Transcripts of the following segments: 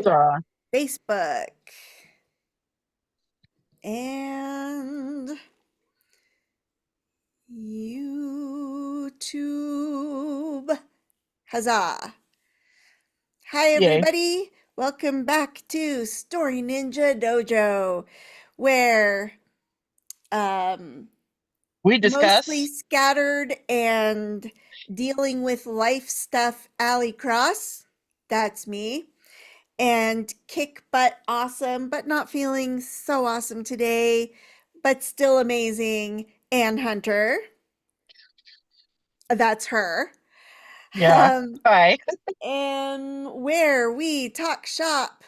StoryNinja. Facebook, and YouTube. Huzzah! Hi, Yay. everybody. Welcome back to Story Ninja Dojo, where um, We mostly discuss scattered and dealing with life stuff, Allie Cross. That's me. And kick butt awesome, but not feeling so awesome today, but still amazing. Ann Hunter, that's her. yeah. Um, Hi. and where we talk shop,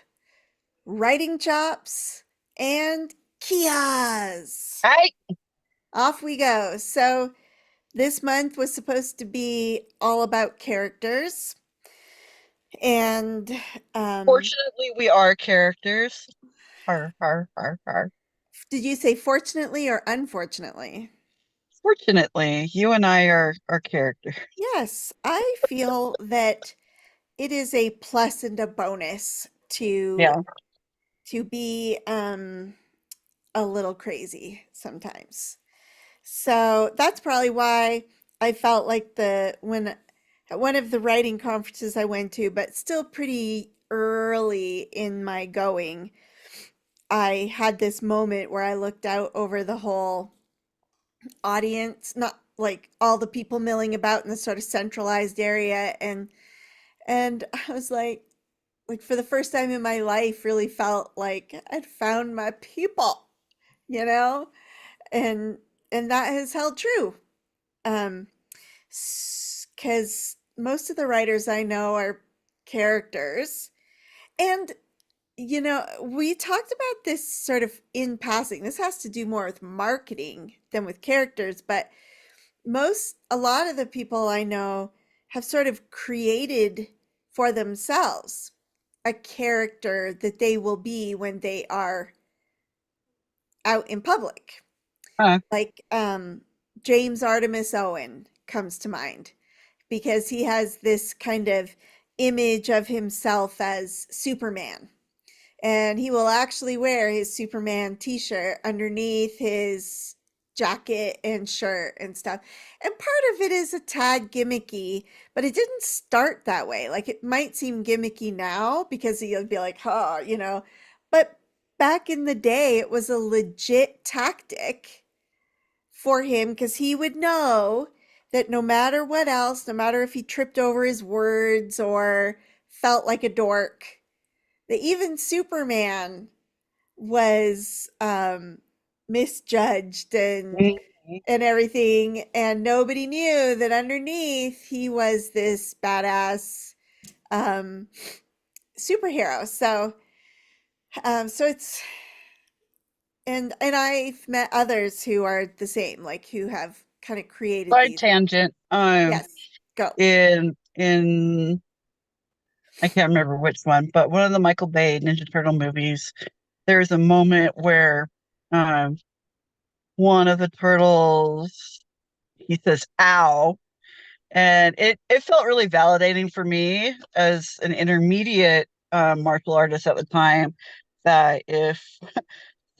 writing chops, and Kias. Hi. Off we go. So this month was supposed to be all about characters. And um, Fortunately, we are characters. Har, har, har, har. did you say fortunately or unfortunately? Fortunately, you and I are characters. Yes, I feel that it is a plus and a bonus Yeah. to be a little crazy sometimes. So that's probably why I felt like the when at one of the writing conferences I went to, but still pretty early in my going, I had this moment where I looked out over the whole audience, not like all the people milling about in the sort of centralized area, and I was like for the first time in my life really felt like I'd found my people, you know? And that has held true. Um, because most of the writers I know are characters. And, we talked about this sort of in passing. This has to do more with marketing than with characters, but a lot of the people I know have sort of created for themselves a character that they will be when they are out in public. Huh. Like James Artemis Owen comes to mind because he has this kind of image of himself as Superman. And he will actually wear his Superman t-shirt underneath his jacket and shirt and stuff. And part of it is a tad gimmicky, but it didn't start that way. Like it might seem gimmicky now because he'll be like, but back in the day, it was a legit tactic for him because he would know that no matter what else, no matter if he tripped over his words or felt like a dork, that even Superman was misjudged Mhm. and everything, and nobody knew that underneath he was this badass um, superhero. So it's and I've met others who are the same, like who have kind of created Side these. tangent. Yes, go. In I can't remember which one, but one of the Michael Bay Ninja Turtle movies, there's a moment where um one of the turtles he says "ow," and it felt really validating for me as an intermediate martial artist at the time, that if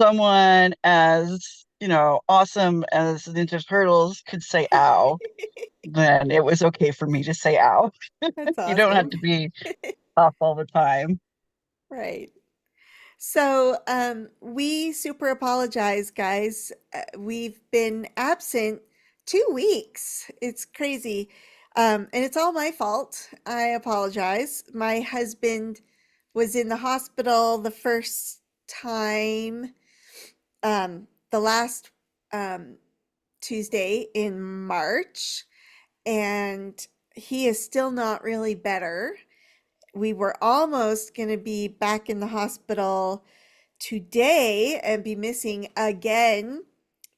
someone as awesome as the Ninja Turtles could say "ow," then it was okay for me to say "ow." That's You don't have awesome. to be tough all the time. Right. So, we super apologize, guys. We've been absent 2 weeks. It's crazy. And it's all my fault. I apologize. My husband was in the hospital the first time, the last um, Tuesday in March, and he is still not really better. We were almost going to be back in the hospital today and be missing again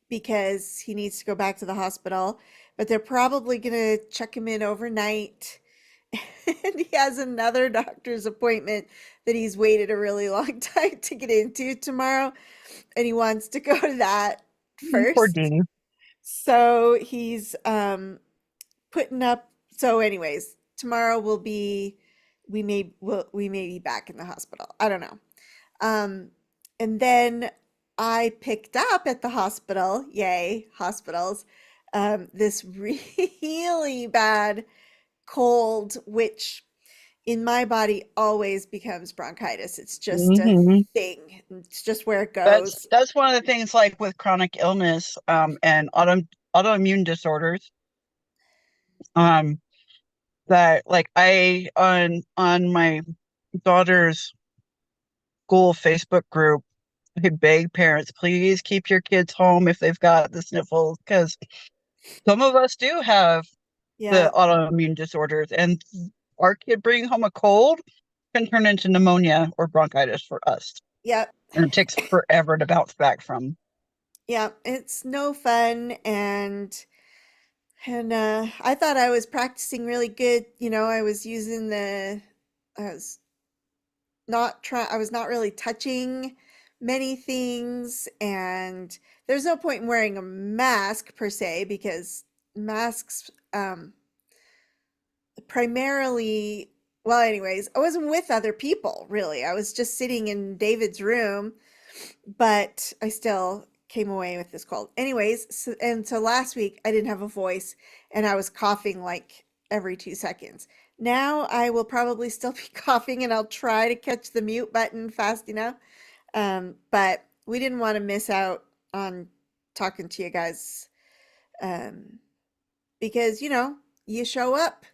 because he needs to go back to the hospital, but they're probably going to check him in overnight. And he has another doctor's appointment that he's waited a really long time to get into tomorrow, and he wants to go to that Poor first. Dee. So he's putting up. So, anyways, tomorrow will be we may be back in the hospital. I don't know. Um, and then I picked up at the hospital, yay, hospitals, this really bad cold, which in my body always becomes bronchitis. It's just a Hmm. thing. It's just where it That's goes. that's one of the things like with chronic illness and autoimmune disorders um that like I on my daughter's school Facebook group, I beg parents, please keep your kids home if they've got the sniffles, because some of us do have the Yeah. autoimmune disorders, and our kid bringing home a cold can turn into pneumonia or bronchitis for us, Yep. and it takes forever to bounce back from. Yep. It's no fun. And I thought I was practicing really good. You know, I was using I was I was not really touching many things, and there's no point in wearing a mask per se because masks primarily, well, anyways, I wasn't with other people really. I was just sitting in David's room, but I still came away with this cold. Anyways, so last week I didn't have a voice and I was coughing like every 2 seconds. Now I will probably still be coughing and I'll try to catch the mute button fast enough. But we didn't want to miss out on talking to you guys um, because, you know, you show up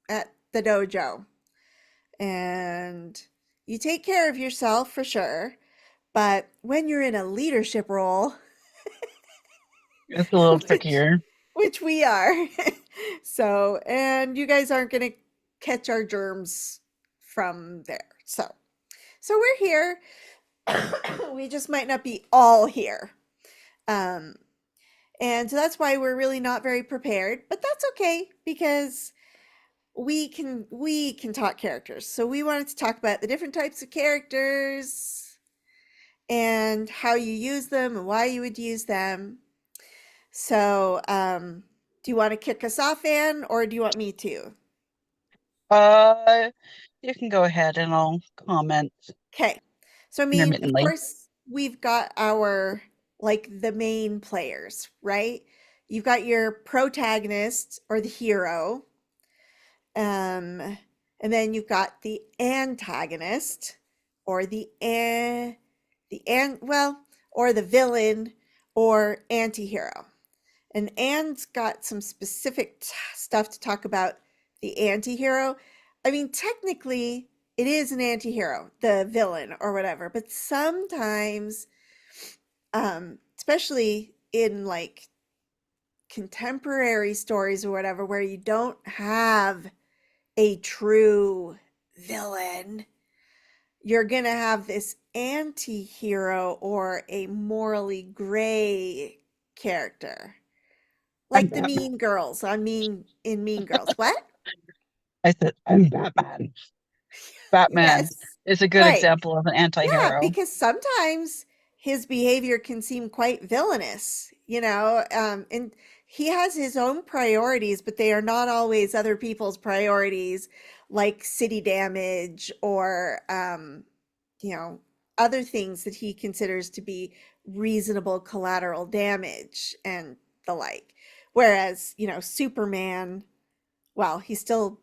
at the dojo and you take care of yourself for sure. But when you're in a leadership role, It's a little which trickier. which we are, so and you guys aren't going to catch our germs from there. So we're here. We just might not be all here. Um, and so that's why we're really not very prepared, but that's okay because we can talk characters. So we wanted to talk about the different types of characters and how you use them and why you would use them. So, do you want to kick us off, Anne, or do you want me to? Uh, you can go ahead and I'll comment Okay. So, I mean, of intermittently. course, we've got our like the main players, right? You've got your protagonist or the hero, um, and then you've got the antagonist or well, or the villain or anti-hero. And Anne's got some specific stuff to talk about the anti-hero. I mean, technically, it is an anti-hero, the villain or whatever, but sometimes, especially in like contemporary stories or whatever, where you don't have a true villain, you're going to have this anti hero or a morally gray character. I'm Like the Batman. Mean Girls on Mean Girls. What? I said, I'm Batman. Batman Yes. is a good Right. example of an Yeah, anti-hero. because sometimes his behavior can seem quite villainous, you know, and he has his own priorities, but they are not always other people's priorities, like city damage or, you know, other things that he considers to be reasonable collateral damage and the like. Whereas, you know, Superman, well, he still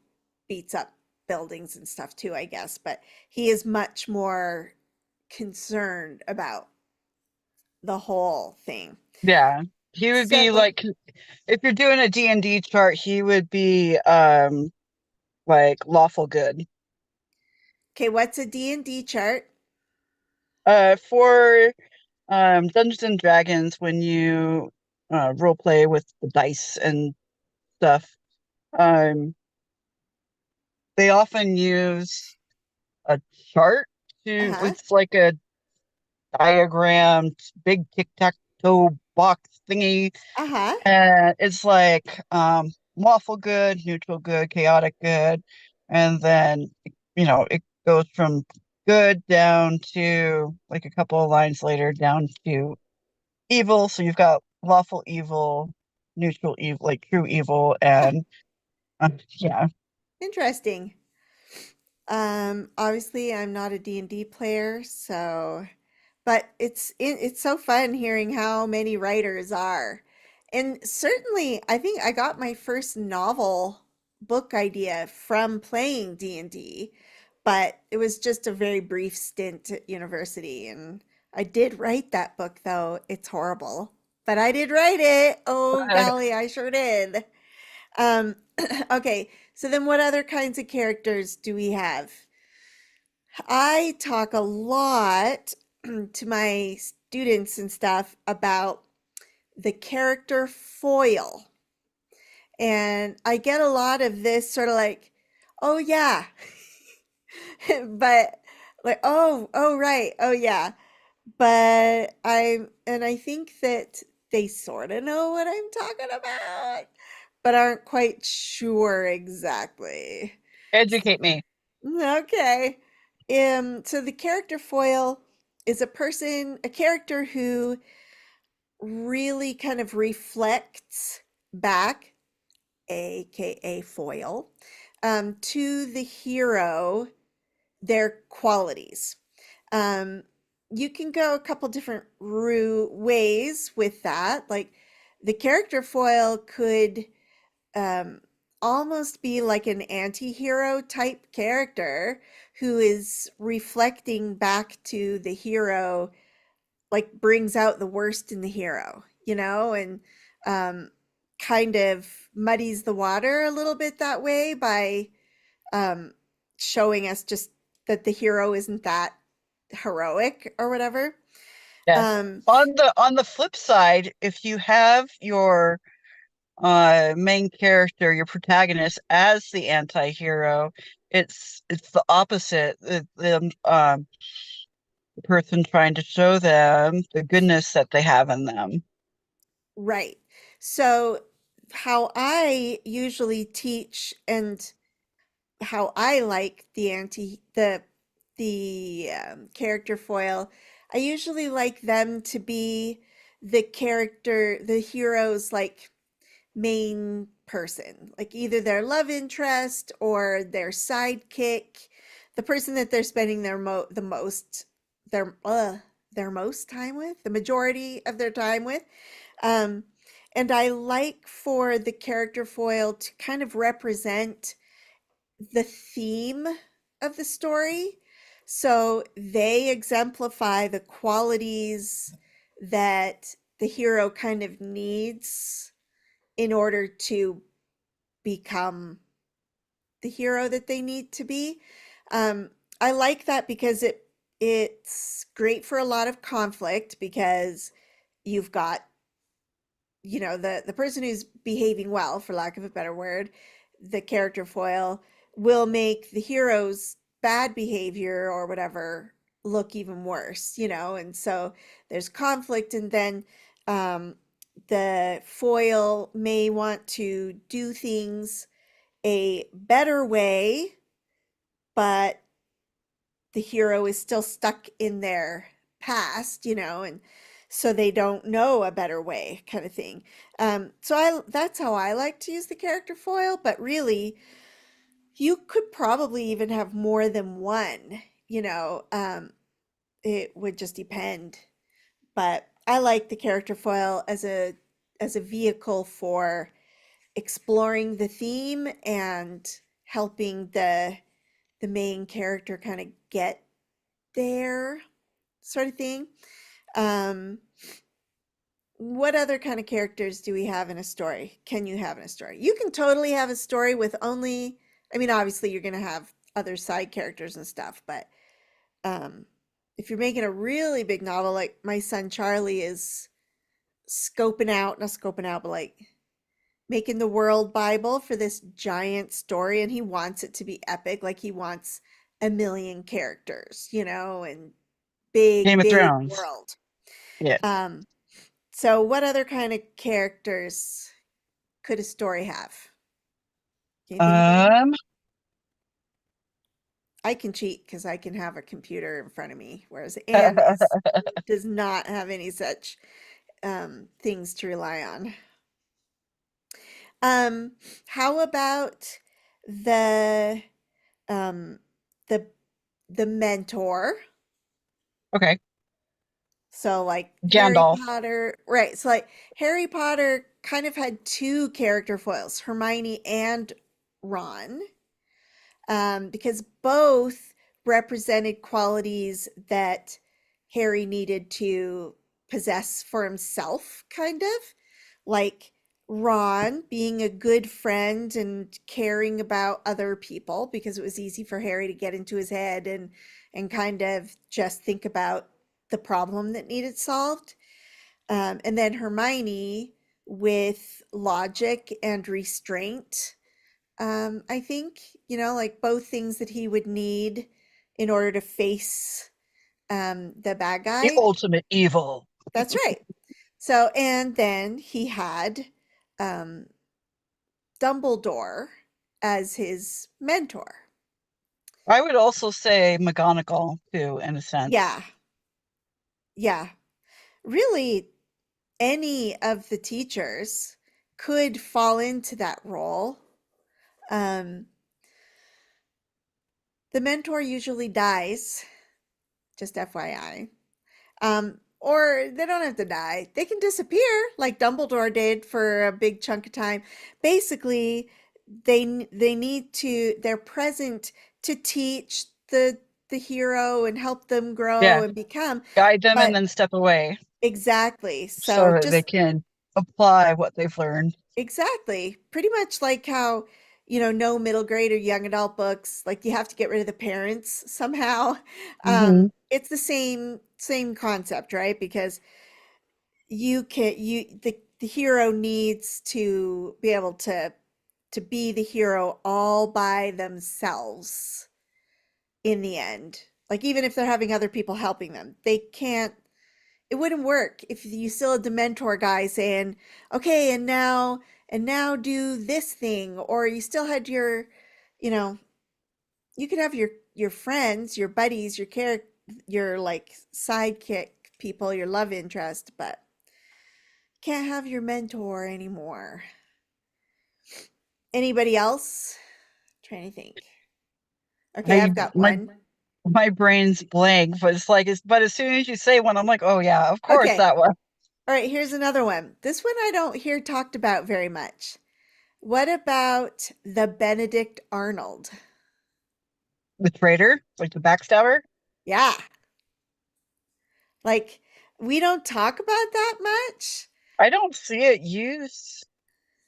beats up buildings and stuff too, I guess, but he is much more concerned about the whole thing. Yeah. He would So, be like, if you're doing a D&D chart, he would be like lawful good. okay, what's a D&D chart? For Dungeons and Dragons, when you role play with the dice and stuff, um they often use a chart to, Uh-huh. it's like a diagrammed big tic-tac-toe box thingy. Uh-huh. And it's like lawful good, neutral good, chaotic good. And then, it goes from good down to like a couple of lines later down to evil. So you've got lawful evil, neutral evil, like true evil, Huh, and yeah. interesting. Obviously I'm not a D&D player, so but it's so fun hearing how many writers are. And certainly I think I got my first novel book idea from playing D&D, but it was just a very brief stint at university and I did write that book though. It's horrible, but I did write it. Oh golly, I sure did. Um okay, so then what other kinds of characters do we have? I talk a lot to my students and stuff about the character foil. And I get a lot of this sort of like, oh yeah, but like, oh right, oh yeah. And I think that they sort of know what I'm talking about, but aren't quite sure exactly. Educate me. Okay. So the character foil is a character who really kind of reflects back, aka foil, to the hero, their qualities. Um, you can go a couple different ways with that. Like the character foil could um, almost be like an anti-hero type character who is reflecting back to the hero, like brings out the worst in the hero, and um, kind of muddies the water a little bit that way by um, showing us just that the hero isn't that heroic or whatever. Yes. Um, On the flip side, if you have your main character, your protagonist, as the anti-hero, it's the opposite. The person trying to show them the goodness that they have in them. right. So, how I usually teach and how I like the character foil, I usually like them to be the hero's like main person, like either their love interest or their sidekick, the person that they're spending the most their most time with, the majority of their time with. Um, and I like for the character foil to kind of represent the theme of the story. So they exemplify the qualities that the hero kind of needs in order to become the hero that they need to be. Um, I like that because it's great for a lot of conflict because you've got the person who's behaving well, for lack of a better word, the character foil will make the hero's bad behavior or whatever look even worse, and so there's conflict, and then um, the foil may want to do things a better way, but the hero is still stuck in their past, and so they don't know a better way, kind of thing. So that's how I like to use the character foil, but really, you could probably even have more than one, it would just depend. But I like the character foil as a vehicle for exploring the theme and helping the main character kind of get there, sort of thing. Um, what other kind of characters do we have in a story? Can you have in a story? You can totally have a story with only, I mean, obviously you're going to have other side characters and stuff, but um, if you're making a really big novel, like my son Charlie is not scoping out, but like making the world Bible for this giant story, and he wants it to be epic. Like he wants a million characters, and Game big, of big Thrones. world. Yes. Um, so what other kind of characters could a story have? Can you think of any? Um, I can cheat because I can have a computer in front of me, whereas Anne does not have any such things to rely on. Um, how about the um, the the mentor. Okay. So like Harry Gandalf. Potter, right? So like Harry Potter kind of had two character foils, Hermione and Ron, because both represented qualities that Harry needed to possess for himself, kind of like Ron being a good friend and caring about other people because it was easy for Harry to get into his head and kind of just think about the problem that needed solved. And then Hermione with logic and restraint. I think, like both things that he would need in order to face the bad The guy. ultimate evil. That's right. So, and then he had um, Dumbledore as his mentor. I would also say McGonagall too, in a sense. Yeah, yeah. Really, any of the teachers could fall into that role. Um, the mentor usually dies, just FYI. Or they don't have to die. They can disappear like Dumbledore did for a big chunk of time. Basically, they need to they're present to teach the hero and help them grow Yeah. and become. Guide them and But then step away exactly. So so that they just can apply what they've learned. exactly. Pretty much like how, no middle grade or young adult books, like you have to get rid of the parents somehow. Hmm. It's the same concept, right? Because the hero needs to be able to be the hero all by themselves in the end. Like even if they're having other people helping them, they can't it wouldn't work if you still had the mentor guy saying, "Okay, and now do this thing," or you still had you know, you could have your friends, your buddies, your like sidekick people, your love interest, but can't have your mentor anymore. Anybody else? Trying to think. Okay, I I've got my one. my brain's blank, but but as soon as you say one, I'm like, oh yeah, of course Okay. that one. All right, here's another one. This one I don't hear talked about very much. What about the Benedict Arnold? The traitor, like the backstabber. Yeah. Like we don't talk about that much. I don't see it used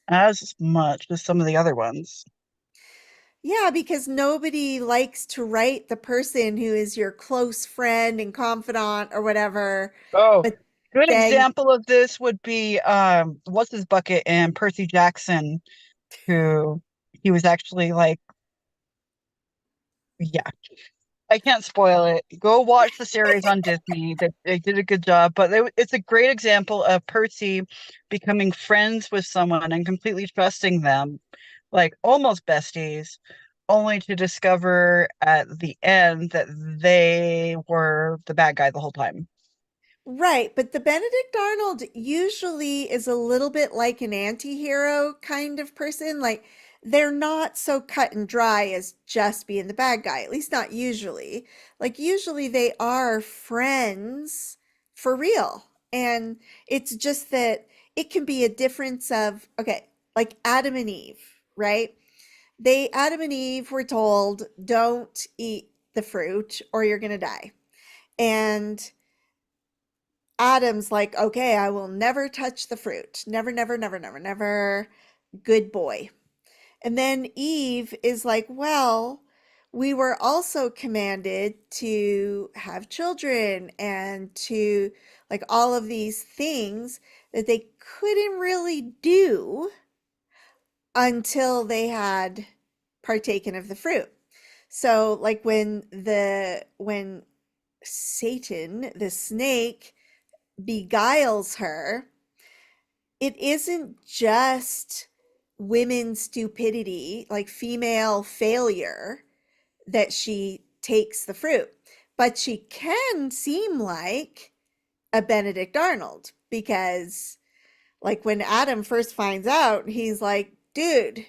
as much as some of the other ones. Yeah, because nobody likes to write the person who is your close friend and confidant or whatever. Oh, But good then example of this would be what's his bucket and Percy Jackson, who he was actually like, yeah, I can't spoil it. Go watch the series on Disney. They did a good job, but it's a great example of Percy becoming friends with someone and completely trusting them, like almost besties, only to discover at the end that they were the bad guy the whole time. right, but the Benedict Arnold usually is a little bit like an anti-hero kind of person. Like they're not so cut and dry as just being the bad guy, at least not usually. Like usually they are friends for real. And it's just that it can be a difference of, okay, like Adam and Eve, right? Adam and Eve were told, don't eat the fruit or you're going to die. And Adam's like, okay, I will never touch the fruit. Never, never, never, never, never. Good boy. And then Eve is like, well, we were also commanded to have children and to like all of these things that they couldn't really do until they had partaken of the fruit. So like when Satan, the snake, beguiles her, it isn't just women's stupidity, like female failure, that she takes the fruit, but she can seem like a Benedict Arnold because, like, when Adam first finds out, he's like, dude,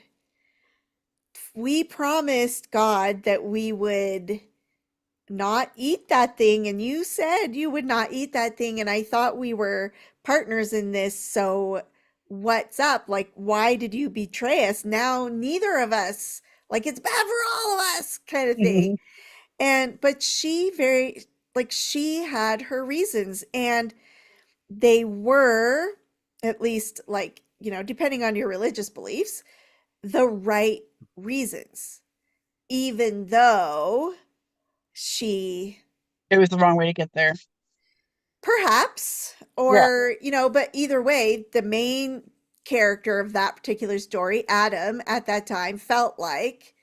we promised God that we would not eat that thing, and you said you would not eat that thing, and I thought we were partners in this, so what's up? Like, why did you betray us? Now neither of us, like, it's bad for all of us, kind of thing. Mhm. And but she very like she had her reasons, and they were, at least, like, depending on your religious beliefs, the right reasons, even though she, It was the wrong way to get there. perhaps, Yeah. or, but either way, the main character of that particular story, Adam, at that time felt like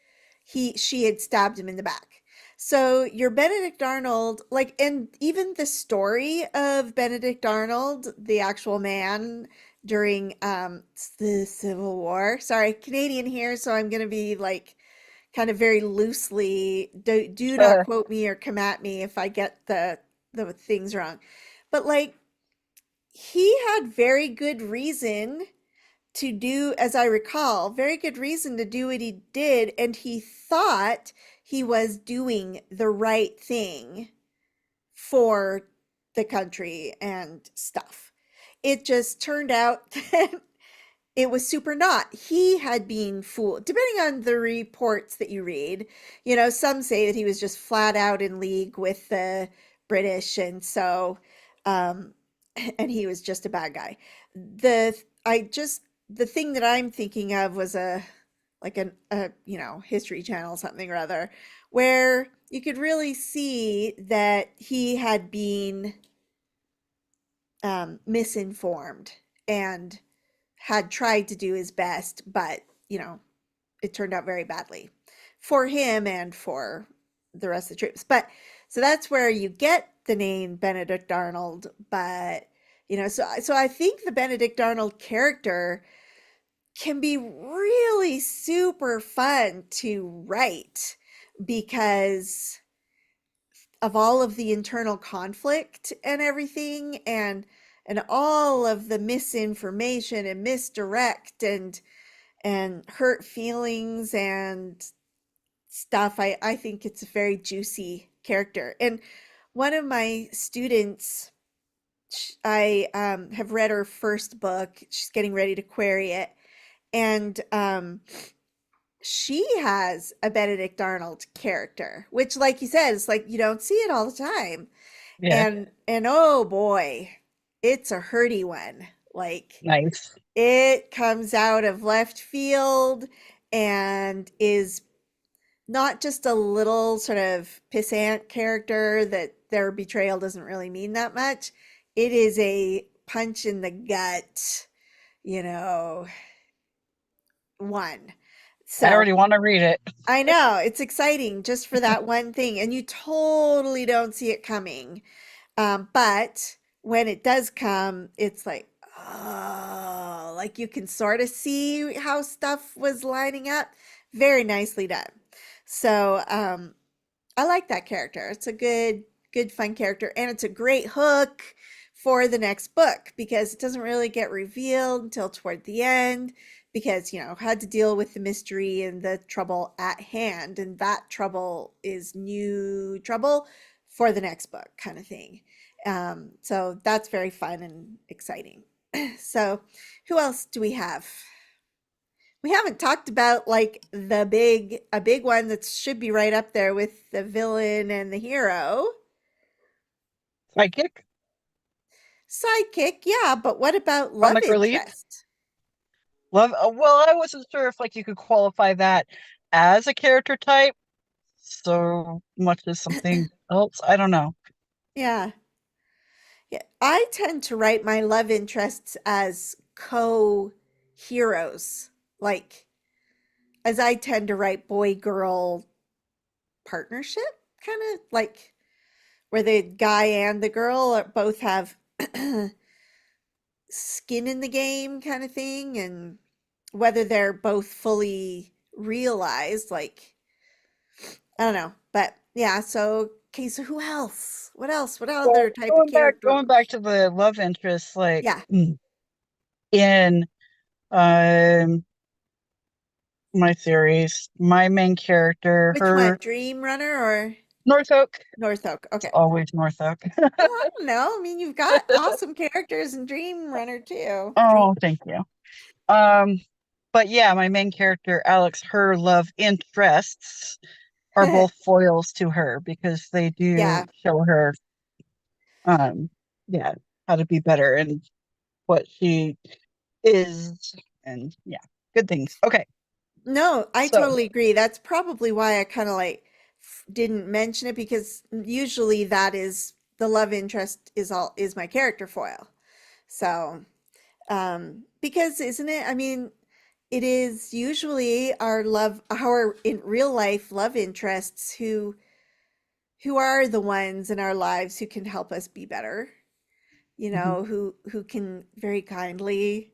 she had stabbed him in the back. So your Benedict Arnold, like, and even the story of Benedict Arnold, the actual man during the Civil War. Sorry, Canadian here, so I'm gonna be like kind of very loosely, do not Sure. quote me or come at me if I get the things wrong. But like, he had very good reason to do, as I recall, very good reason to do what he did, and he thought he was doing the right thing for the country and stuff. It just turned out that it was super not. He had been fooled. Depending on the reports that you read, some say that he was just flat out in league with the British, and so, um, and he was just a bad guy. The thing that I'm thinking of was a History Channel something or other, where you could really see that he had been misinformed and had tried to do his best, but it turned out very badly for him and for the rest of the troops. But so that's where you get the name Benedict Arnold. But so I think the Benedict Arnold character can be really super fun to write because of all of the internal conflict and everything, and all of the misinformation and misdirect and hurt feelings and stuff. I think it's a very juicy character. And one of my students, I have read her first book. She's getting ready to query it, and she has a Benedict Arnold character, which, like you said, is like you don't see it all the time. Yeah. And oh boy, it's a hurty one. Like, Nice. it comes out of left field and is not just a little sort of pissant character that their betrayal doesn't really mean that much. It is a punch in the gut, you know, one. I So already want to read it. I know it's exciting just for that one thing, and you totally don't see it coming. But when it does come, it's like, oh, like you can sort of see how stuff was lining up. Very nicely done. So, I like that character. It's a good, fun character, and it's a great hook for the next book because it doesn't really get revealed until toward the end because, had to deal with the mystery and the trouble at hand, and that trouble is new trouble for the next book, kind of thing. So that's very fun and exciting. So, who else do we have? We haven't talked about like a big one that should be right up there with the villain and the hero. Psychic, Sidekick, yeah, but what about love comic relief. interest? Love. Well, I wasn't sure if like you could qualify that as a character type so much as something else. I don't know. Yeah. Yeah. I tend to write my love interests as co-heroes. Like, as I tend to write boy girl partnership, kind of like where the guy and the girl both have skin in the game, kind of thing, and whether they're both fully realized, like, I don't know. But yeah, so okay, so who else? What else? What other Well, type of going back characters? to the love interest, like Yeah. in um my series. My main character, Which one? her Dream Runner or North Oak. North Oak? It's Okay. always North Oak. Well, I don't know. I mean, you've got awesome characters in Dream Runner too. Dream. Oh, thank you. Um, but yeah, my main character, Alex, her love interests are both foils to her because they do Yeah. show her, um, yeah, how to be better and what she is, and yeah, good things. Okay, No, I so totally agree. That's probably why I kind of like didn't mention it because usually that is the love interest is my character foil. So, because isn't it? I mean, it is usually our in real life love interests who are the ones in our lives who can help us be better, mhm. who can very kindly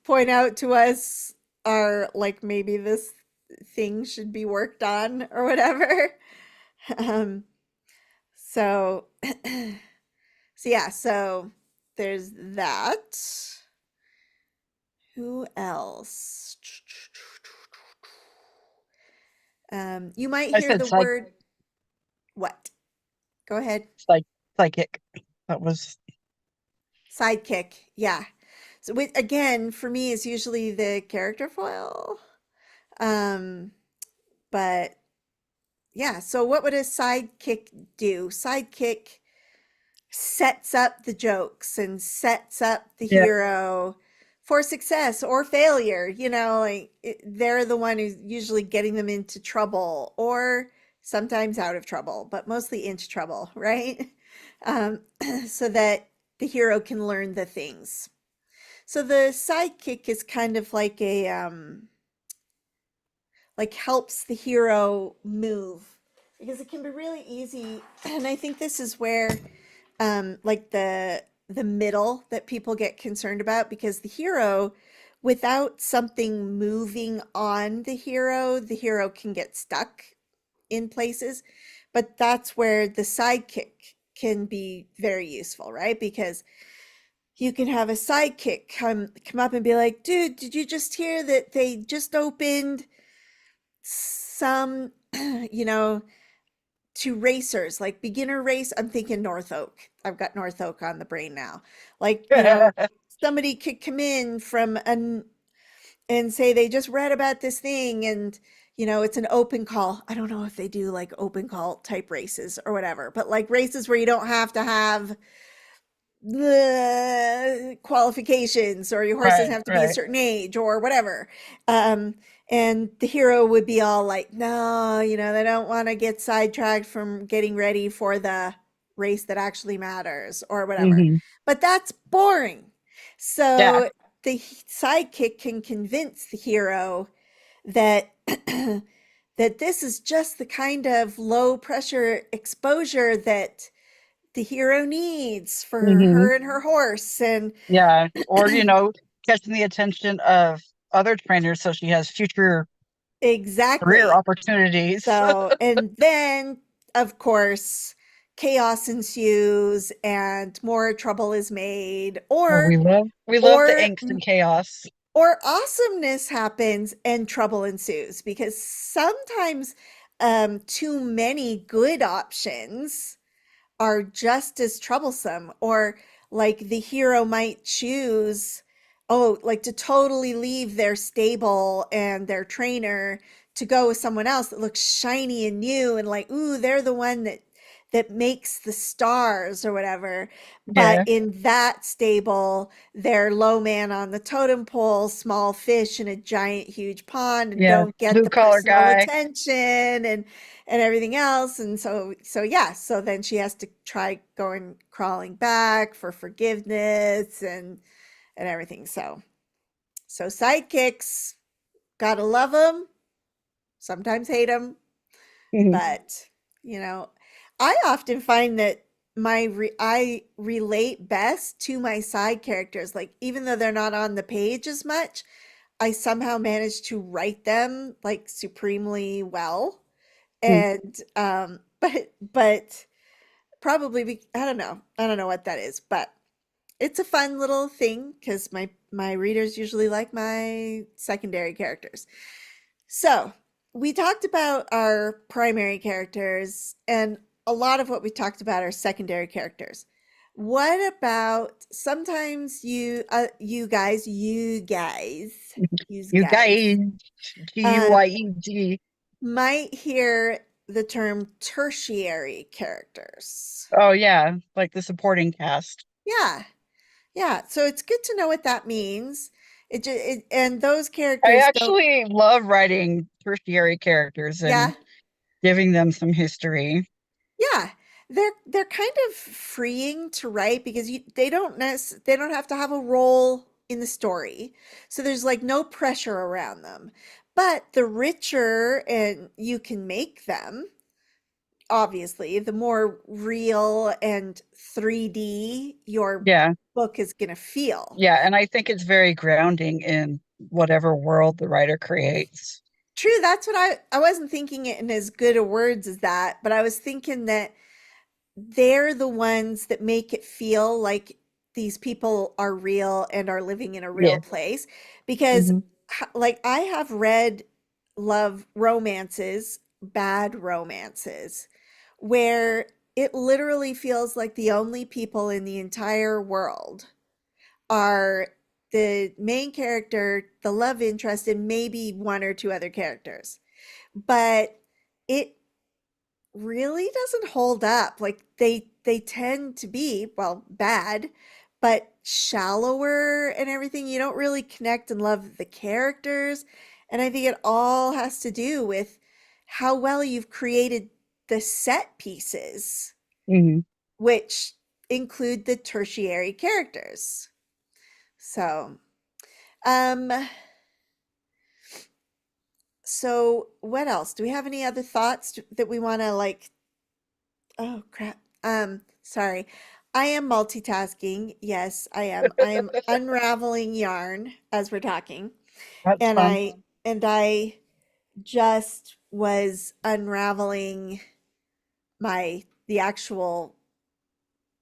point out to us our like maybe this thing should be worked on or whatever. Um, so so yeah, so there's that. Who else? You might I hear said the word what? Go ahead. psych psychic. That was Sidekick. Yeah. So with again, for me, it's usually the character foil. Um, but yeah, so what would a sidekick do? Sidekick sets up the jokes and sets up the yeah. hero for success or failure. They're the one who's usually getting them into trouble or sometimes out of trouble, but mostly into trouble, right? Um, so that the hero can learn the things. So the sidekick is kind of like a like helps the hero move because it can be really easy, and I think this is where like the middle that people get concerned about because the hero without something moving on the hero can get stuck in places, but that's where the sidekick can be very useful, right? Because you can have a sidekick come up and be like, dude, did you just hear that they just opened some you know to racers like beginner race? I'm thinking North Oak. I've got North Oak on the brain now. Like, somebody could come in from an and say they just read about this thing and it's an open call. I don't know if they do like open call type races or whatever, but like races where you don't have to have the qualifications or your horse doesn't Right, have to be a right. certain age or whatever. Um, and the hero would be all like, no, they don't want to get sidetracked from getting ready for the race that actually matters or whatever. Hmm. But that's boring. Yeah. So the sidekick can convince the hero that that this is just the kind of low pressure exposure that the hero needs for Hmm. her and her horse. And Yeah. Or, catching the attention of other trainers so she has future career exactly. opportunities. So, and then of course, chaos ensues and more trouble is made, Oh, we love the or angst and chaos. or awesomeness happens and trouble ensues because sometimes too many good options are just as troublesome, or like the hero might choose like to totally leave their stable and their trainer to go with someone else that looks shiny and new and like, ooh, they're the one that makes the stars or whatever. But Yeah. in that stable, they're low man on the totem pole, small fish in a giant huge pond, and Yeah. don't get Blue the collar personal guy. attention and everything else. And so yeah, so then she has to try going crawling back for forgiveness and everything. So sidekicks, gotta love them, sometimes hate them, Mhm. but you know, I often find that I relate best to my side characters. Like even though they're not on the page as much, I somehow manage to write them like supremely well. And but probably I don't know what that is, but it's a fun little thing because my readers usually like my secondary characters. So we talked about our primary characters, and a lot of what we talked about are secondary characters. What about sometimes you You guys, guys, um, Guieg. might hear the term tertiary characters. Oh yeah, like the supporting cast. Yeah, yeah. So it's good to know what that means. And those I characters don't. actually love writing tertiary characters and Yeah, giving them some history. yeah. They're kind of freeing to write because they don't have to have a role in the story. So there's like no pressure around them. But the richer and you can make them, obviously, the more real and 3D your Yeah, book is going to feel. yeah, and I think it's very grounding in whatever world the writer creates. True, that's what I wasn't thinking it in as good a words as that, but I was thinking that they're the ones that make it feel like these people are real and are living in a real Yeah. place because Hmm. like I have read love romances, bad romances, where it literally feels like the only people in the entire world are the main character, the love interest, and maybe one or two other characters. But it really doesn't hold up. Like they tend to be, well, bad, but shallower and everything. You don't really connect and love the characters. And I think it all has to do with how well you've created the set pieces, Hmm. which include the tertiary characters. So, um, so what else? Do we have any other thoughts that we want to like? Oh crap. Sorry. I am multitasking. Yes, I am. I am unraveling yarn as we're talking. That's And fun. I just was unraveling the actual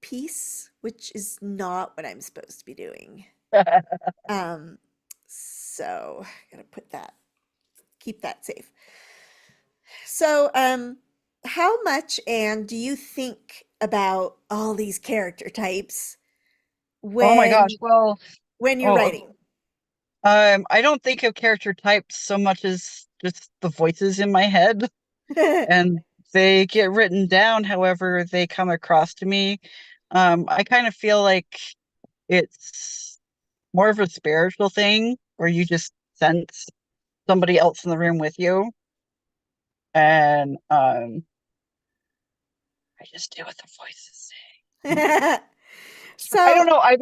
piece, which is not what I'm supposed to be doing. Um, so gotta keep that safe. So, how much, Anne, do you think about all these character types Oh my gosh. when Well, you're oh, writing? I don't think of character types so much as just the voices in my head, and they get written down however they come across to me. I kind of feel like it's more of a spiritual thing where you just sense somebody else in the room with you, and I just do what the voices say. I don't So, know. I've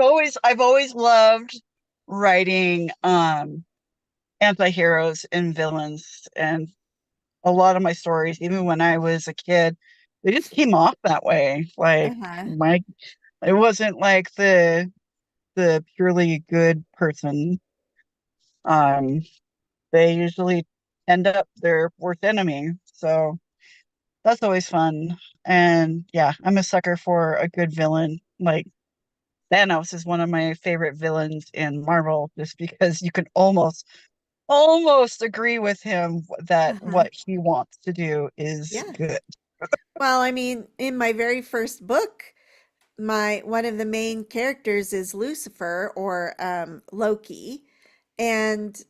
always loved writing anti-heroes and villains, and a lot of my stories, even when I was a kid, they just came off that way. Like uh-huh, my it wasn't like the purely good person. Um they usually end up their worst enemy. So that's always fun. And yeah, I'm a sucker for a good villain. Like Thanos is one of my favorite villains in Marvel just because you can almost agree with him that uh-huh. what he wants to do is Yeah. good. Well, I mean, in my very first book, my one of the main characters is Lucifer or Loki, and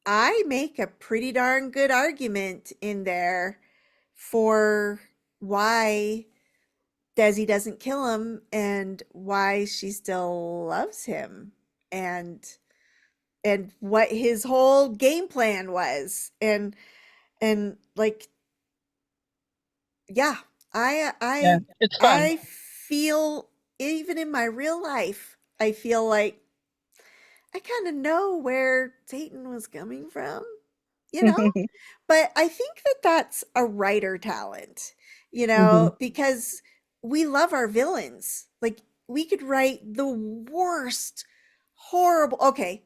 I make a pretty darn good argument in there for why Desi doesn't kill him and why she still loves him and what his whole game plan was and like yeah, I Yeah, I it's fun. I feel even in my real life I feel like I kind of know where Satan was coming from, you know? But I think that that's a writer talent, Hmm. because we love our villains. Like we could write the worst, horrible. Okay,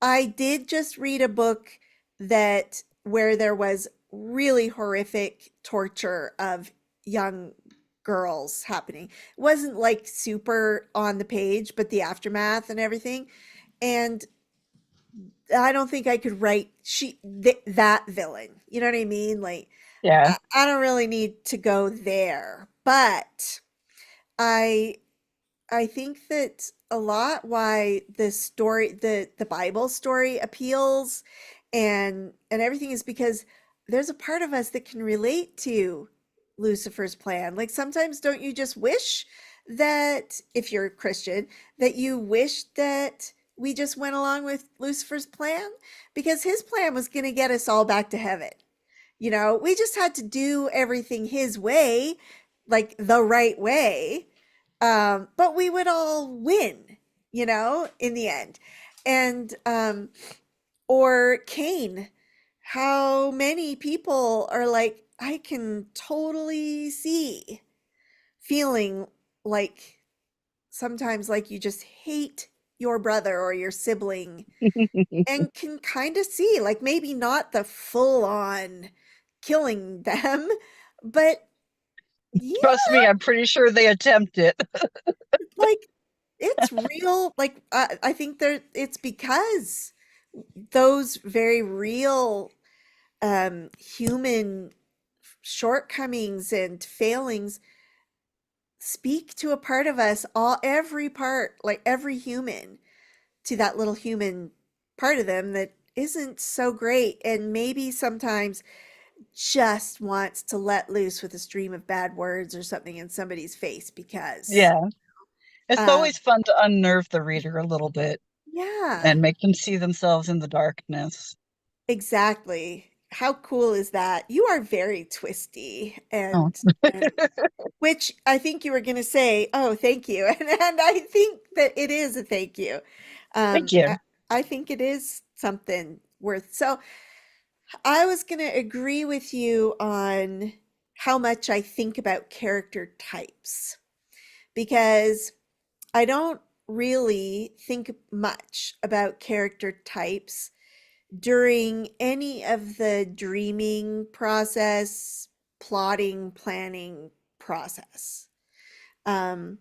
I did just read a book where there was really horrific torture of young girls happening. It wasn't like super on the page, but the aftermath and everything. And I don't think I could write that villain. You know what I mean? Like Yeah. I don't really need to go there. But I I think that a lot why the Bible story appeals and everything is because there's a part of us that can relate to Lucifer's plan. Like sometimes don't you just wish that if you're a Christian that you wish that we just went along with Lucifer's plan because his plan was going to get us all back to heaven. You know, we just had to do everything his way, like the right way, but we would all win, you know, in the end. And or Cain, how many people are like, I can totally see feeling like sometimes like you just hate your brother or your sibling and can kind of see like maybe not the full on killing them, but yeah, Trust me, I'm pretty sure they attempt it. like it's real. Like I think there it's because those very real human shortcomings and failings speak to a part of us, all every part, like every human, to that little human part of them that isn't so great and maybe sometimes just wants to let loose with a stream of bad words or something in somebody's face because Yeah. It's uh always fun to unnerve the reader a little bit yeah, and make them see themselves in the darkness. exactly. How cool is that? You are very twisty Oh, and which I think you were going to say, "Oh, thank you." And I think that it is a thank you. thank Um I, you. I think it is something worth. So, I was going to agree with you on how much I think about character types because I don't really think much about character types during any of the dreaming process, plotting, planning process. Um,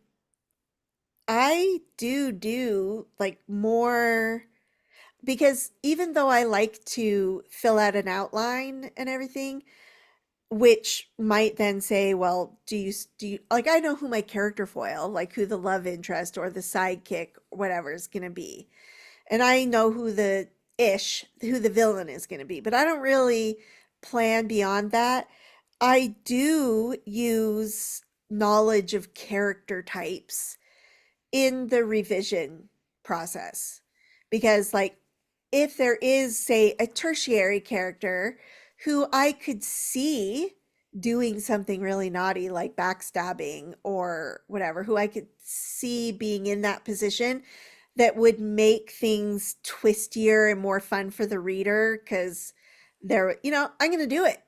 I do like more because even though I like to fill out an outline and everything, which might then say, well, do you like I know who my character foil, like who the love interest or the sidekick, whatever is going to be. And I know who the villain is going to be, but I don't really plan beyond that. I do use knowledge of character types in the revision process because like if there is say a tertiary character who I could see doing something really naughty like backstabbing or whatever, who I could see being in that position that would make things twistier and more fun for the reader because they're, you know, I'm going to do it.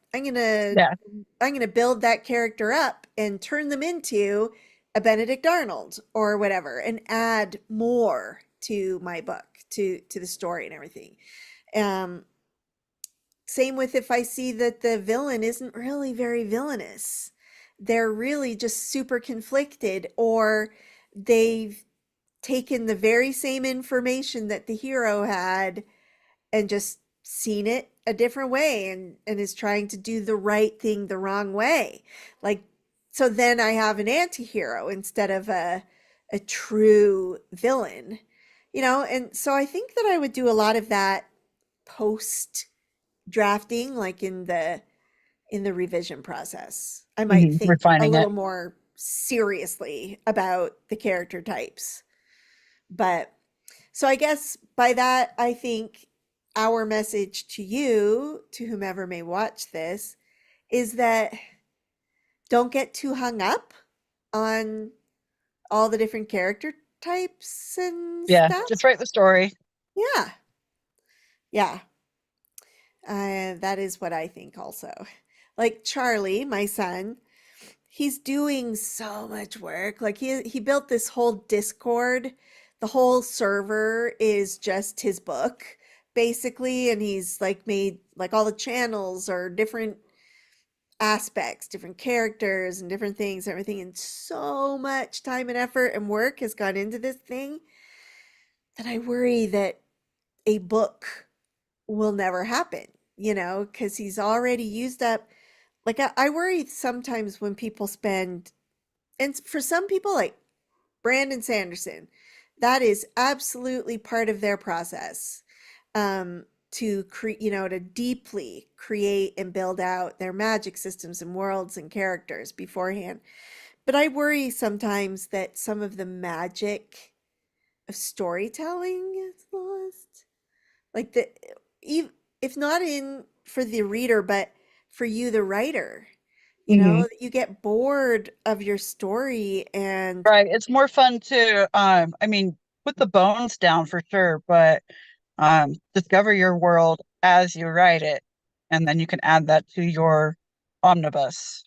Yeah. I'm going to build that character up and turn them into a Benedict Arnold or whatever and add more to my book, to the story and everything. Um Same with if I see that the villain isn't really very villainous. They're really just super conflicted or they've taken the very same information that the hero had and just seen it a different way and is trying to do the right thing the wrong way. Like so then I have an anti-hero instead of a true villain. You know, and so I think that I would do a lot of that post drafting like in the revision process. I might think a Refining it. little more seriously about the character types. But so I guess by that, I think our message to you, to whomever may watch this, is that don't get too hung up on all the different character types and Yeah. stuff. Just write the story. Yeah. Yeah. That is what I think also. Like Charlie, my son, he's doing so much work. Like he built this whole Discord. The whole server is just his book basically and he's like made like all the channels are different aspects, different characters and different things, everything, and so much time and effort and work has gone into this thing that I worry that a book will never happen, because he's already used up. Like, I worry sometimes when people spend, and for some people, like Brandon Sanderson, that is absolutely part of their process, to create, to deeply create and build out their magic systems and worlds and characters beforehand. But I worry sometimes that some of the magic of storytelling is lost. Like the, if not in for the reader, but for you, the writer, Hmm. you get bored of your story and Right. It's more fun to, I mean, put the bones down for sure, but discover your world as you write it, and then you can add that to your omnibus.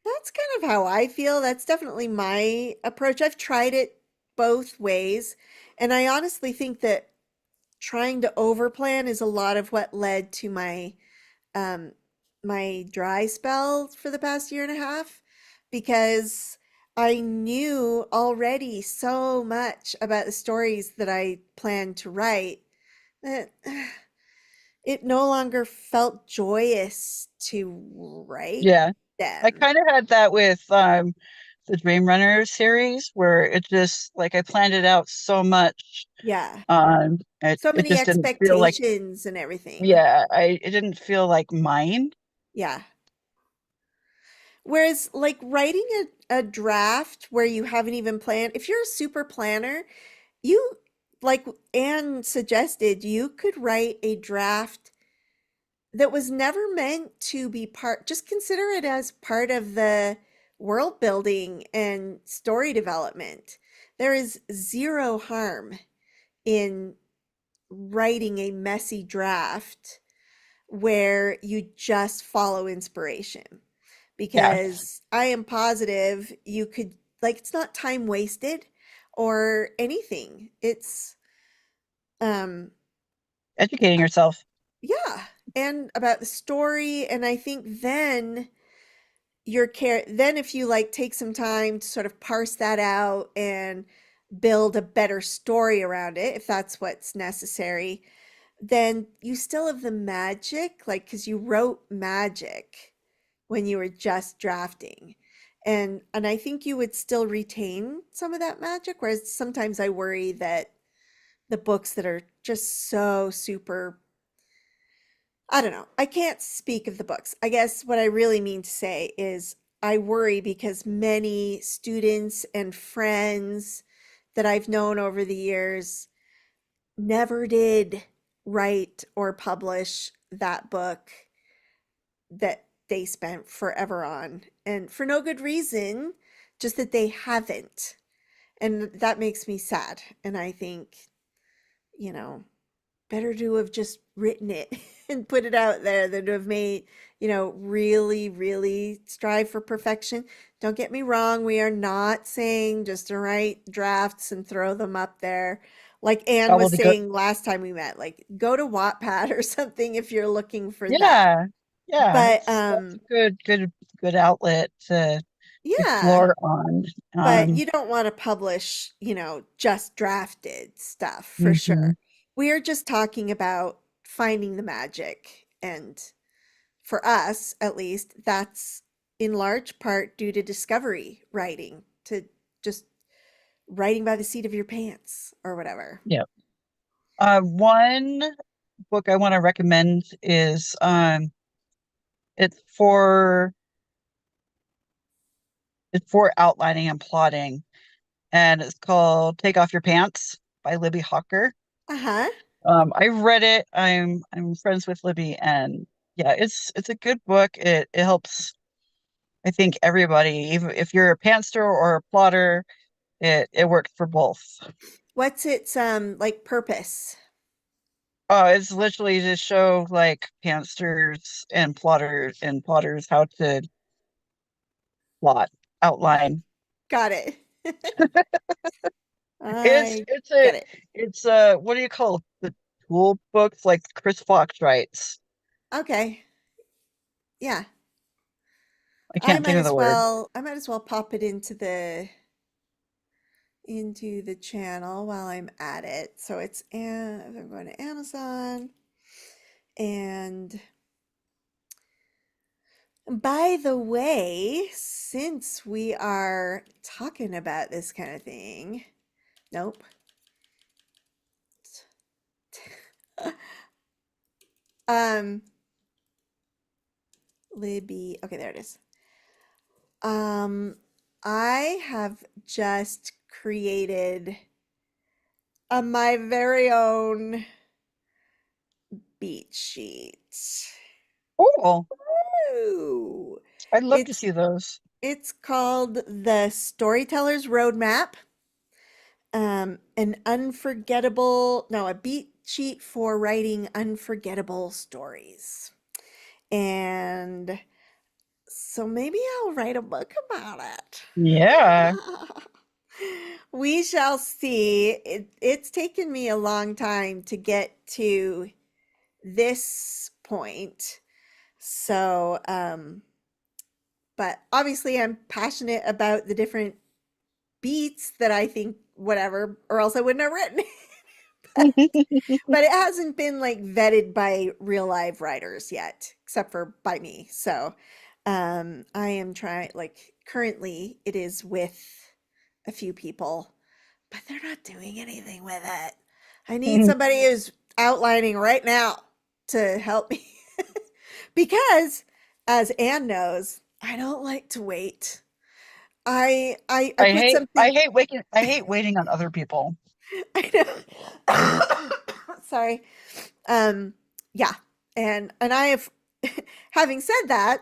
that's kind of how I feel. That's definitely my approach. I've tried it both ways, and I honestly think that trying to overplan is a lot of what led to um my dry spell for the past year and a half, because I knew already so much about the stories that I planned to write that it no longer felt joyous to write Yeah. I them. kind of had that with the Dream Runner series where it just like I planned it out so much. Yeah. It So it many just didn't feel like, expectations and everything. yeah, it didn't feel like mine. Yeah. Whereas, like writing a draft where you haven't even planned, if you're a super planner, you, like Anne suggested, you could write a draft that was never meant to be part, just consider it as part of the world building and story development. There is zero harm in writing a messy draft where you just follow inspiration, Yeah. because I am positive you could, like, it's not time wasted or anything. It's um Educating yourself. yeah, and about the story, and I think then then if you like take some time to sort of parse that out and build a better story around it, if that's what's necessary, then you still have the magic, like, because you wrote magic when you were just drafting. And I think you would still retain some of that magic, whereas sometimes I worry that the books that are just so super, I don't know. I can't speak of the books. I guess what I really mean to say is I worry because many students and friends that I've known over the years never did write or publish that book that they spent forever on, and for no good reason, just that they haven't. And that makes me sad. And I think, you know, better to have just written it and put it out there than to have made, really, really strive for perfection. Don't get me wrong, we are not saying just to write drafts and throw them up there. Like Anne Oh, well, was the good. saying last time we met, like go to Wattpad or something if you're looking for that. Yeah. Yeah. But That's a good outlet to yeah, explore on. but Um, you don't want to publish, just drafted stuff for mhm. sure. We are just talking about finding the magic. And for us, at least, that's in large part due to discovery writing, to just writing by the seat of your pants or whatever. Yeah. One book I want to recommend is it's for it's for outlining and plotting, and it's called Take Off Your Pants by Libby Hawker. Uh-huh. I read it. I'm friends with Libby, and yeah, it's a good book. It helps, I think, everybody, even if you're a pantser or a plotter, it works for both. What's its like purpose? Oh, it's literally to show like pantsters and plotters how to plot, outline. Got it. It's I it's a get it. it's what do you call it? The tool books like Chris Fox writes. Okay. Yeah. I can't think of the word. I might as well pop it into the channel while I'm at it. So it's if I'm going to Amazon and by the way, since we are talking about this kind of thing, nope. Um, Libby. Okay, there it is. Um, I have just created my very own beat sheet. Oh, Ooh. I'd love to It's see those. it's called the Storyteller's Roadmap. An unforgettable, no, a beat sheet for writing unforgettable stories. And so maybe I'll write a book about it. Yeah. We shall see. It's taken me a long time to get to this point. So, but obviously I'm passionate about the different beats that I think whatever, or else I wouldn't have written. But it hasn't been like vetted by real live writers yet, except for by me. So I am trying, like, currently it is with a few people, but they're not doing anything with it. I need somebody who's outlining right now to help me because, as Anne knows, I don't like to wait. I put I something. hate I hate waiting on other people. I know. Sorry. Um, yeah. And I have having said that,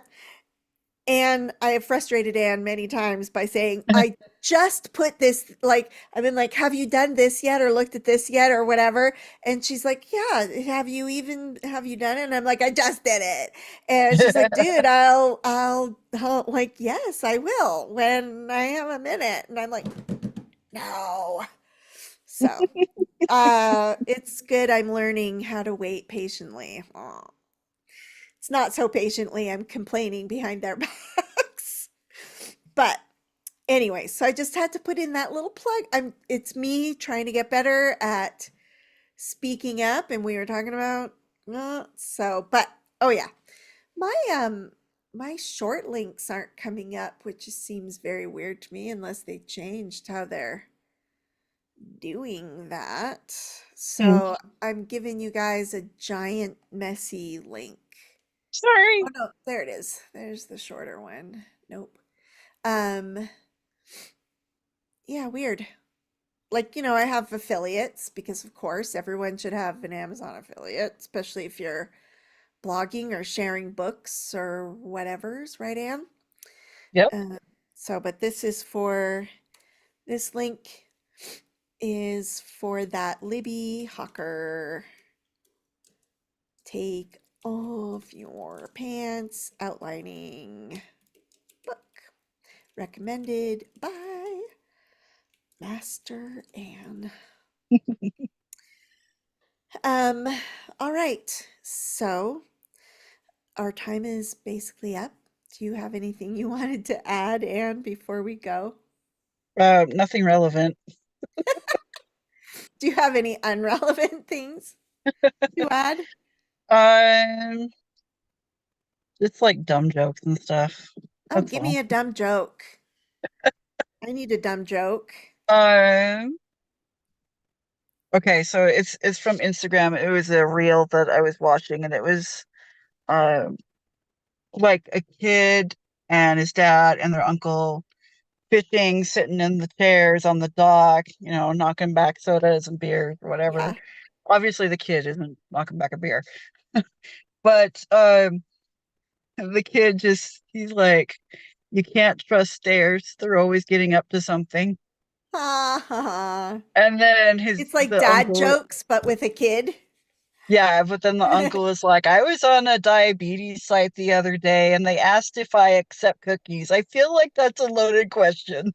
and I have frustrated Anne many times by saying, I just put this, like, I've been like, have you done this yet or looked at this yet or whatever? And she's like, yeah, have you done it? And I'm like, I just did it. And she's like, dude, I'll like, yes, I will when I have a minute. And I'm like, no. So, it's good I'm learning how to wait patiently. Aw. It's not so patiently I'm complaining behind their backs. But anyway, so I just had to put in that little plug. It's me trying to get better at speaking up and we were talking about but oh yeah. My my short links aren't coming up, which just seems very weird to me unless they changed how they're doing that. Hmm. So I'm giving you guys a giant messy link. Oh Sorry. no, there it is. There's the shorter one. Nope. Um, yeah, weird. Like, I have affiliates because of course everyone should have an Amazon affiliate, especially if you're blogging or sharing books or whatever's, right, Anne? Yep. Uh, but this link is for that Libby Hawker take off your pants outlining book recommended by Master Anne. Um, all right. So our time is basically up. Do you have anything you wanted to add, Anne, before we go? Nothing relevant. Do you have any unrelevant things to add? Um, it's like dumb jokes and stuff. Oh, That's give all. me a dumb joke. I need a dumb joke. Um, okay, so it's from Instagram. It was a reel that I was watching, and it was um like a kid and his dad and their uncle fishing, sitting in the chairs on the dock, knocking back sodas and beers or whatever. Yeah. Obviously, the kid isn't knocking back a beer, but the kid he's like, you can't trust stairs. They're always getting up to something. Ha ha ha. And then It's like the dad uncle, jokes, but with a kid. yeah, but then the uncle is like, I was on a diabetes site the other day and they asked if I accept cookies. I feel like that's a loaded question.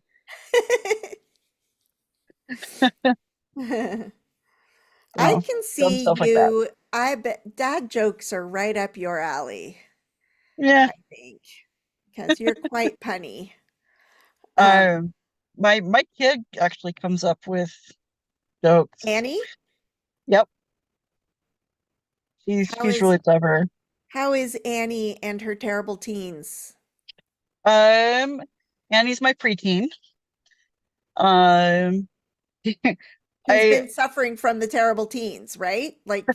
I can Dumb see stuff like that. you. I bet dad jokes are right up your alley, Yeah. I think. because you're quite punny. Um, Um, my kid actually comes up with jokes. Annie, Yep, she's how she's is really clever. how is Annie and her terrible teens? Um, Annie's my preteen. Um, Who's I been suffering from the terrible teens, right? Like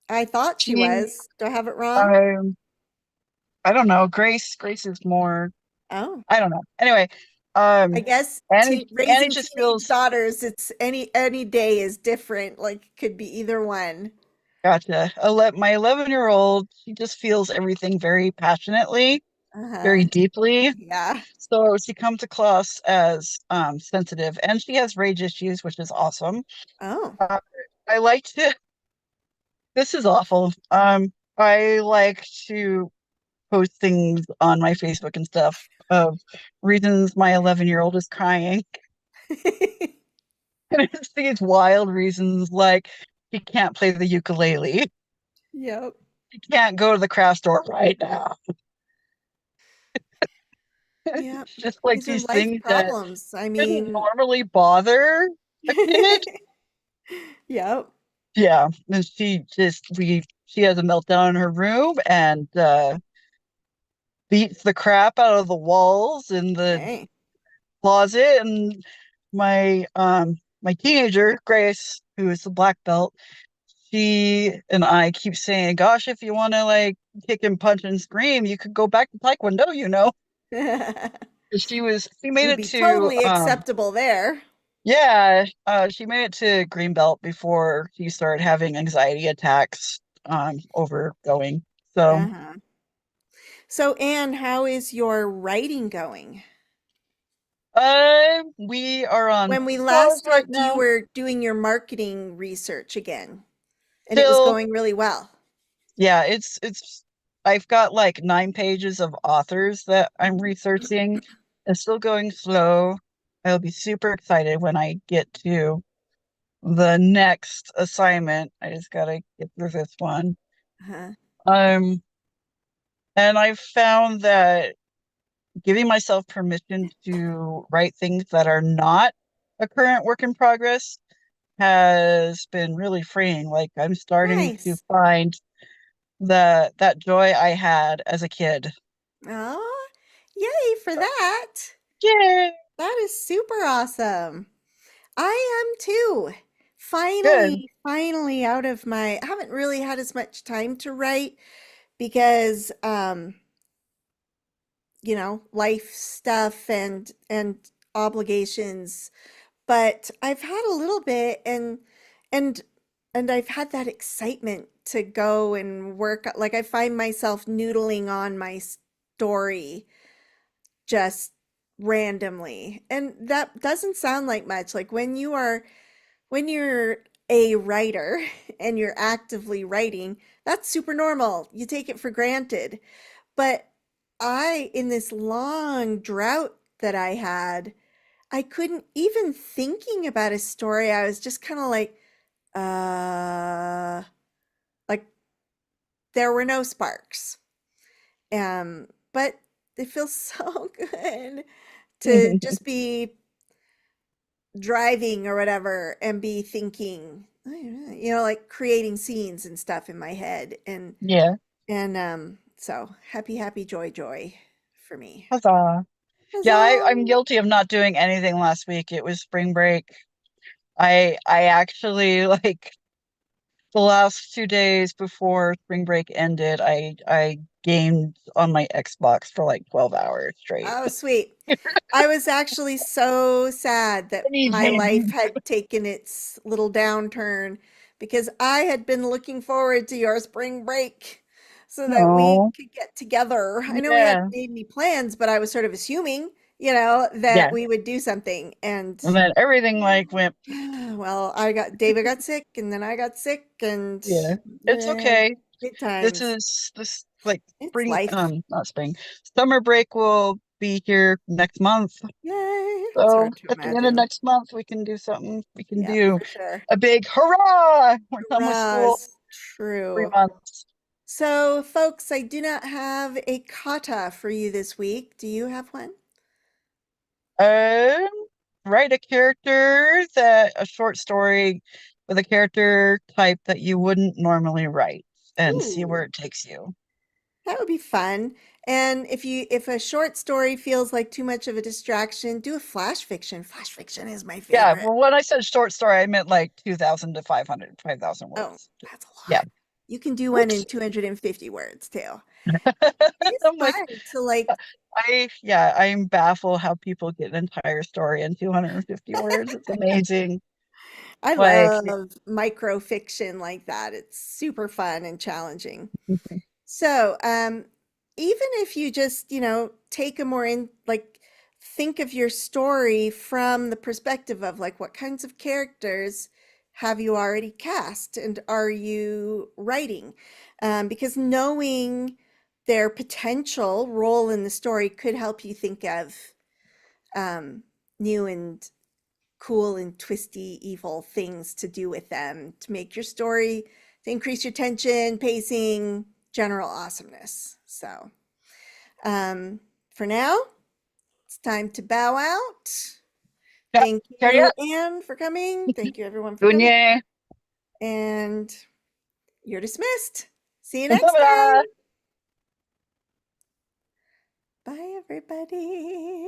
I thought she she was. Do I have it wrong? um I don't know. Grace is more. Oh, I don't know. Anyway, I guess Annie raising just teenage feels daughters, it's any day is different. Like could be either one. gotcha. My 11-year-old, she just feels everything very passionately, very Uh-huh. deeply. Yeah. So she comes across as sensitive, and she has rage issues, which is awesome. Oh. Uh, I like to. This is awful. I like to post things on my Facebook and stuff of reasons my 11-year-old is crying. And it's these wild reasons like he can't play the ukulele. Yep. He can't go to the craft store right now. Yep. It's just like These are these life things that problems. I shouldn't mean, normally bother a kid. yep. Yeah. And she has a meltdown in her room and beats the crap out of the walls in the Hey. closet. And my teenager, Grace, who is the black belt, she and I keep saying, gosh, if you want to like kick and punch and scream, you could go back to Taekwondo, you know. She It made would it be to totally acceptable there. yeah, she made it to green belt before she started having anxiety attacks over going. So Uh-huh. So, Anne, how is your writing going? we are on When we last pause right talked, you now. were doing your marketing research again, and it was Still, going really well. yeah, it's I've got like 9 pages of authors that I'm researching. It's still going slow. I'll be super excited when I get to the next assignment. I just gotta get through this one. Uh-huh. Um, and I've found that giving myself permission to write things that are not a current work in progress has been really freeing. Like I'm starting to Nice. find that joy I had as a kid. Oh, yay for that. Yay! That is super awesome. I am too. Good. Finally out of my I haven't really had as much time to write because life stuff and obligations, but I've had a little bit and and I've had that excitement to go and work. Like I find myself noodling on my story just randomly. And that doesn't sound like much. Like when you're a writer and you're actively writing, that's super normal. You take it for granted. But in this long drought that I had, I couldn't even thinking about a story. I was just kind of uh, like there were no sparks. But it feels so good to just be driving or whatever and be thinking, like creating scenes and stuff in my head. Yeah. So happy, joy for me. Huzzah. Yeah, Huzzah! I'm guilty of not doing anything last week. It was spring break. I actually like the last 2 days before spring break ended, I gamed on my Xbox for like 12 hours straight. Oh, sweet. I was actually so sad that my life Anything. had taken its little downturn because I had been looking forward to your spring break so that we Oh, could get together. I know we hadn't yeah. made any plans, but I was sort of assuming, that Yeah. we would do something. And And then everything like went, well, David got sick and then I got sick and yeah. It's eh, okay. good This times. is this like It's spring, life. not spring. Summer break will be here next month. Yay. It's So hard to at the end of imagine. next month, we can do something. We can Yeah, do for sure. a big hurrah! We're done with Hurrah school. is Three true. months. So, folks, I do not have a kata for you this week. Do you have one? Um, write a short story with a character type that you wouldn't normally write and see where Ooh, it takes you. that would be fun. And if a short story feels like too much of a distraction, do a flash fiction. Flash fiction is my Yeah, favorite. well, when I said short story, I meant like 2,000 to 5,000 Oh, words. that's a Yeah. lot. You can do one in Oops. 250 words too. It's I'm like, fun to like, I'm baffled how people get an entire story in 250 words. It's amazing. I Like, love micro fiction like that. It's super fun and challenging. So, even if you just, take a more in, like, think of your story from the perspective of like what kinds of characters have you already cast and are you writing? Because knowing their potential role in the story could help you think of um, new and cool and twisty, evil things to do with them to make your story, to increase your tension, pacing, general awesomeness. So, um, for now, it's time to bow out. yeah, Thank carry you, up. Anne, for coming. Thank you, everyone, for coming. Gunye. And you're dismissed. See you next Ta-da. time. Bye, everybody.